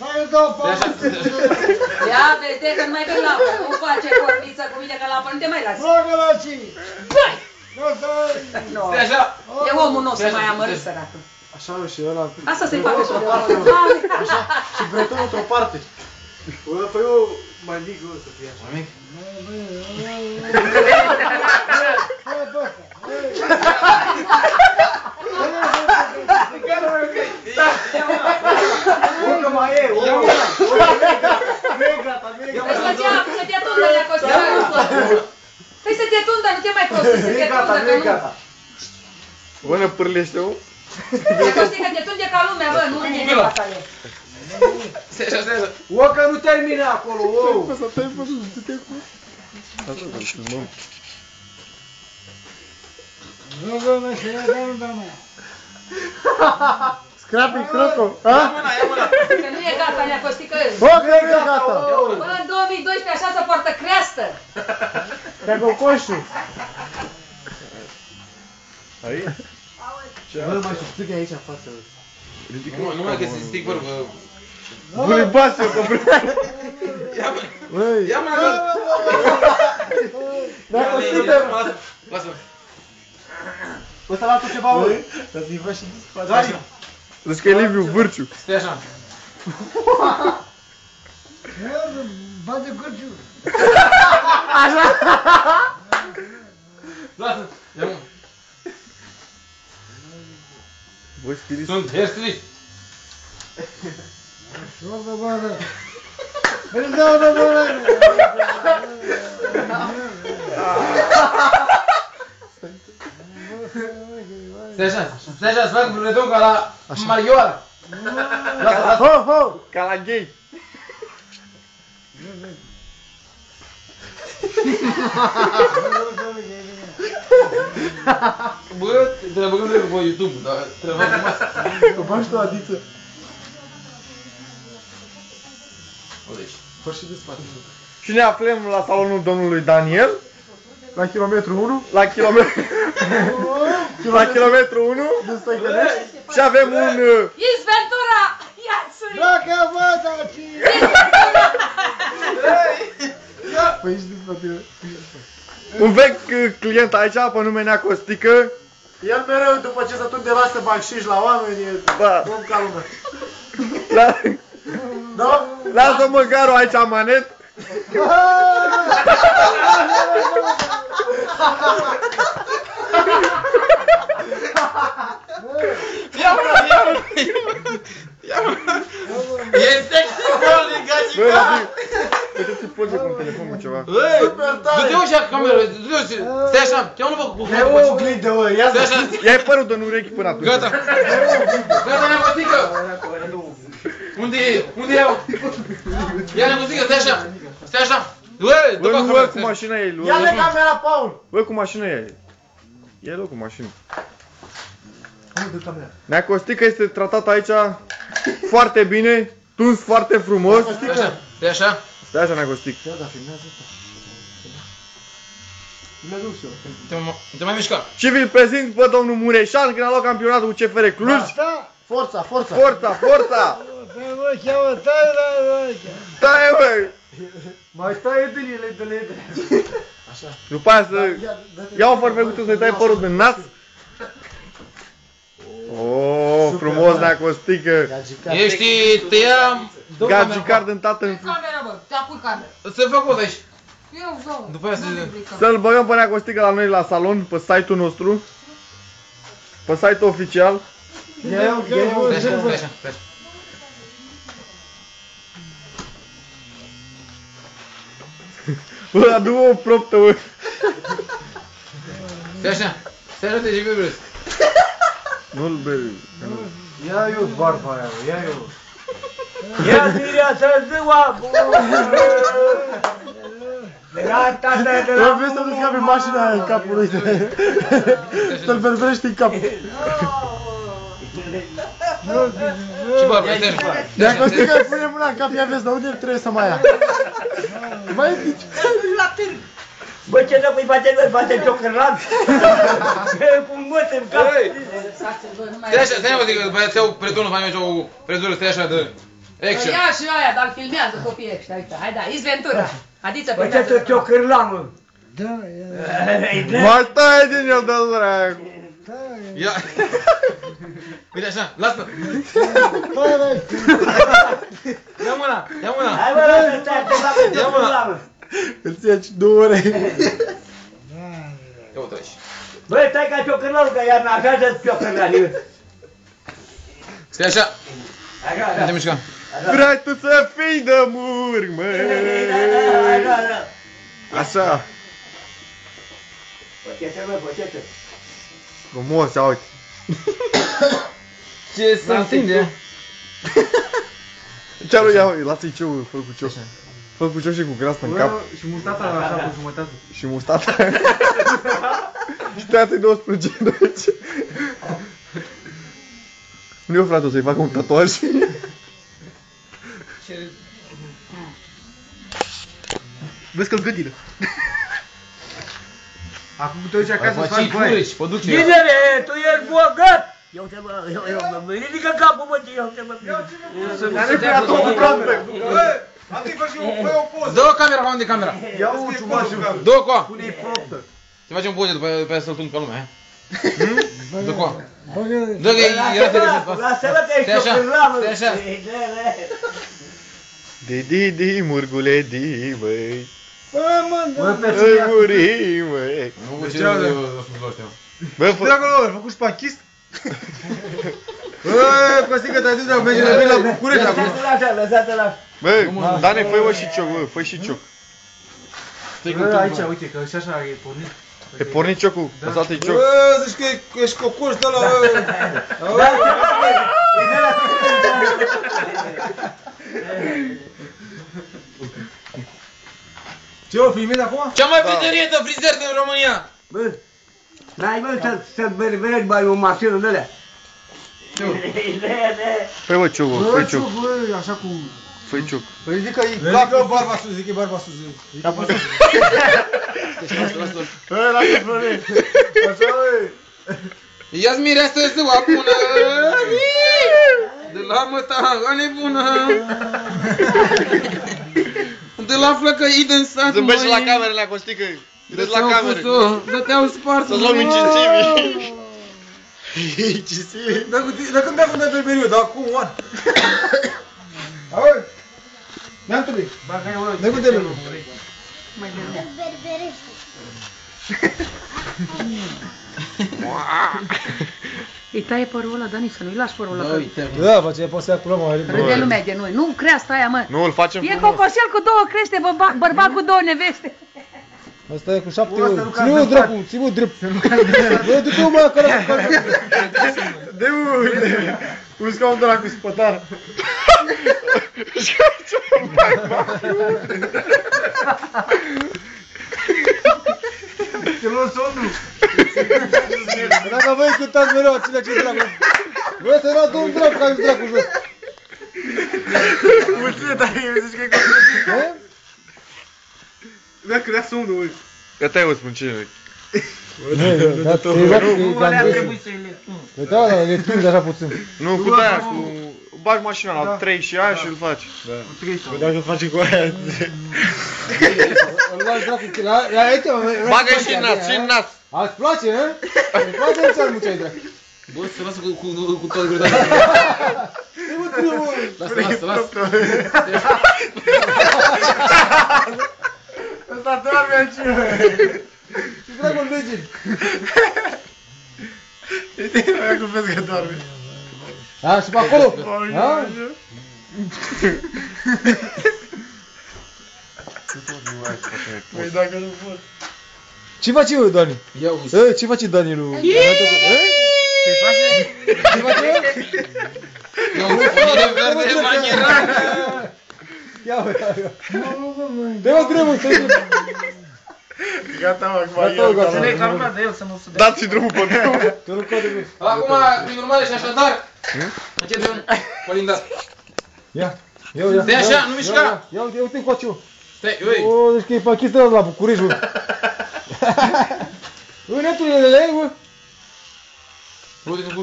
Mai dau parte. Ia vede că nu mai vei lapă. Nu face corniță cu mine că lapă, nu te mai lasi. Dragă la ci. Băi! Stai așa. E omul nostru mai amărât, săracul. Așa și ăla. Asta să-i facă și Așa, și bretonul într-o parte. Păi eu mai mic o să fie așa. Mai mic? Încă mai e, nu e gata, nu e gata. Să te tundă de acostă. Păi să te tundă, nu te mai prosti, să te tundă, că nu. Bună, pârlește-o. Te prosti că te tunde ca lumea, bă, nu e de pasale. Stai așa, stai așa. O, că nu termine acolo, o! Să te-ai văzut, să te-ai văzut. Asta să filmăm. Scrappy, croco, Ia ha? mâna, ia mâna. Că nu e gata, nea Costică. Bă, că nu e gata. Până în 2012 așa se poartă creastă. Pe cocoșul. Aici? Bă, mai susține aici în față. Nu mai găsi stic, bă. Bune, base, eu că Ia mâna. Băi, Ia mâna, bă. dacă o să Lasă-mă. Lasă-mă. Ăsta l-a tu ceva, bă. Dar să-i faci și dispare. Dani! Deci că e Liviu Vârciu. Stai așa. Bate curciu. Lasă. Ia mâna. Voi stiliți. Sunt hairstylist. Șoară, bă. Îți dau de bă. Stai așa, să fac un redon ca la Marioara. Lasă, lasă. Ho, ho, ca la gay. Bă, trebuie băgăm noi pe YouTube, dar trebuie băgăm asta. Că faci tu adiță. O, deci. Fă și desparte. Și ne aflăm la salonul domnului Daniel. La kilometru 1. La kilometru... la kilometru 1. De Stoichenești. Și avem un... Izventura! Ia-ți-i! Dacă vă dați. Păi ești din un vechi client aici, pe nume Nea Costică. El mereu, după ce se tunde, lasă bacșiș la oameni, e Da. om ca lumea. Da? Lasă măgarul aici manet. Ia mâna, ia mâna. Ia mâna. E sexy, bă, legați Bă, ca. uite să poze cu un telefon cu ceva. Băi, du-te așa cu cameră, du-te. Stai așa, ia-mă bă cu E o oglindă, bă, ia Stai așa. Ia-i părul de în urechi până atunci. Gata. Gata, Nea Costică. Unde e? Unde e? Ia, Nea Costică, stai așa. Stai așa. Bă, Bă, dă-mă nu, bă, cameră. cu mașina ei. Ia-le camera, Paul! Bă, cu mașina ei. Ia-l cu mașină. Unde dă camera? Nea Costică este tratat aici foarte bine, tuns foarte frumos. Stai așa. Stai așa. Stai așa, Nea Costică. Da, da, filmează asta. Mi-a dus eu. Te mai mișca. Și vi-l prezint pe domnul Mureșan, când a luat campionatul cu CFR Cluj. Asta. Forța, forța! Forța, forța! Bă, cheamă, stai la bă. Stai, băi! Mai stai de ele. Așa. După aia să... Ia o farfecuță să-i dai părul din nas. Oh, frumos, Nea Costică. Ești, te ia... Gagicar din tată în... Camera, bă, te apui camera. Să fac o aici. Eu zău. După aia să... Să-l băgăm pe Nea Costică la noi la salon, pe site-ul nostru. Pe site-ul oficial. Stai așa, stai așa, stai așa. Bă, adu o proptă, bă. Stai așa. Stai așa, te zic eu. Nu-l beri. Ia eu barba aia, bă, ia eu. Ia mireasa ziua, bă! Gata, Bă, vrei să nu scapi mașina aia în capul lui. Să-l berbrești în cap. Ce bă, stai așa. Nea Costică, îi pune mâna în cap, ia vezi, de unde trebuie să mai ia. Mai zici. Bă, ce să-i bate ciocărlat? Cum măt în cap! Stai așa, stai așa, că după aia îți iau pretonul, mai merge o prezură, stai așa de... Action. Ia și aia, dar filmează copiii ăștia, uite, hai da, Is Ventura. Adiță Bă, ce filmează. te-o cârlamă? Da, ia. Mai stai din el, dă-l dracu. Ia. Uite așa, lasă. Ia mâna, ia mâna. Hai bă, lasă, stai, te-o cârlamă. Îți ia 2 ore. Ia o treci. Băi, stai ca te-o cârlamă, că iar așa să te-o cârlamă. Stai așa. Nu te mișca. Vrei tu să fii de murg, mă. Așa. Păchete, bă, păchete. Frumos, ia uite. Ce să întinde? Ce-a lui, ia uite, lasă-i ciu, fă cu ciu. Fă cu ciu și cu grasă în cap. Și mustata la așa cu jumătate. Și mustata. Și tăiată-i 12 deci. Nu eu, frate, o să-i fac un tatuaj. Vezi că-l gândilă. Acum te duci acasă să faci Faci baie. furici, păduce. Ginere, tu ești bogat! Eu te mă, mă, ridică capul, mă, eu te mă. Dar nu prea tot cu cameră. Atunci faci o poză. Dă-o camera, unde e camera? Ia un ciumașul. Dă-o cu a. Pune-i proptă. Să facem poze după aia să-l tun ca lumea, Dă cu a. Bagă. Dă că era interesant. Lasă-mă că ești o Stai așa, cârlamă. stai așa. Di, murgule, di, băi. Bă, mă, da. Îi muri, băi. Nu, ce eu sunt ăștia. Bă, fă... Dragul lor, ai făcut șpachist? Bă, Costică, te-ai dus de mergi la București acum. Lăsați-l, lăsați-l așa. Bă, Dane, fă-i și cioc, bă, fă și cioc. Bă, aici, uite, că și așa e pornit. E pornit ciocul, lăsat-i cioc. Bă, zici că ești cocoș de ăla, bă. Ce, o filmezi acum? Cea mai prizerietă frizer din România. Bă, n-ai mă să berberezi bai o mașină de alea. Fă-i bă ciocul, Bă, fă-i ce, cioc, bă, așa cu... fă-i cioc. Păi ridică-i capul, barba sus, ridică-i barba sus. Ridică-i barba sus. Lasă-l. Bă, lasă, frate. Așa, bă. Ia-ți mireasă să o apună. De la mătanga nebună. De la flăcăit în sat, Zâmbește la cameră, la Costică. Dă-ți la cameră. Dă-te-au spart. Să-ți luăm incisivi. Incisivi. Dacă îmi dea cum de berberiu, dar acum, oan. Auzi? Neamțului. Dă cu telul. Îi taie părul ăla, Dani, să nu-i lași părul ăla. Da, face, poți să ia cu mai Râde lumea de noi. Nu creastă aia, mă. Nu, îl facem E frumos. cocosel cu 2 crește, bărbat cu 2 neveste. Asta e cu 7 ori. Ține-mă dracu, ține-mă drept. Bă, du-te mă acolo. De unde? Un scaun de la cu spătar. Te luăm somnul. Dacă voi cântați mereu acelea ce dracu. Bă, să luați un dracu, care-i dracu jos. Mulțumesc, dar eu zici că e copilărie. Bă? Dacă dea somnul, ui. Gata, eu spun cine. Da, te rog, da, da, le tinde așa puțin. Nu, cu aia, cu... Bagi mașina la 3 și aia și îl faci. Dacă îl faci cu aia. Îl lași dracu, la aici, Bagă și în nas, și în nas. Îți place, hă? Îți place în țară muceai dracu. Bă, să lasă cu toată greutatea. Lasă. Ăsta doarme aici. Și dragul degii. Uite, aia cu vezi că doarme. Da, și pe acolo. Da? Păi dacă nu pot. Ce faci eu, Dani? Ia uzi. Ce face Dani lui? Ce face? Ce face? Ia uzi, punire verde manierat. Ia uite. Dă-mă drumul, să-i Gata, mă, Gata, gata. să ne calma de el, să nu se dea. Dați-i drumul pe drum. Te rog codul meu. Acum, prin urmare și așadar, începem colindat. Ia. Ia. Stai așa, nu mișca. Ia uite încoace eu. Stai, ui. O, deci că e pachistă la București, bă. Ui, netule, bă. Uite,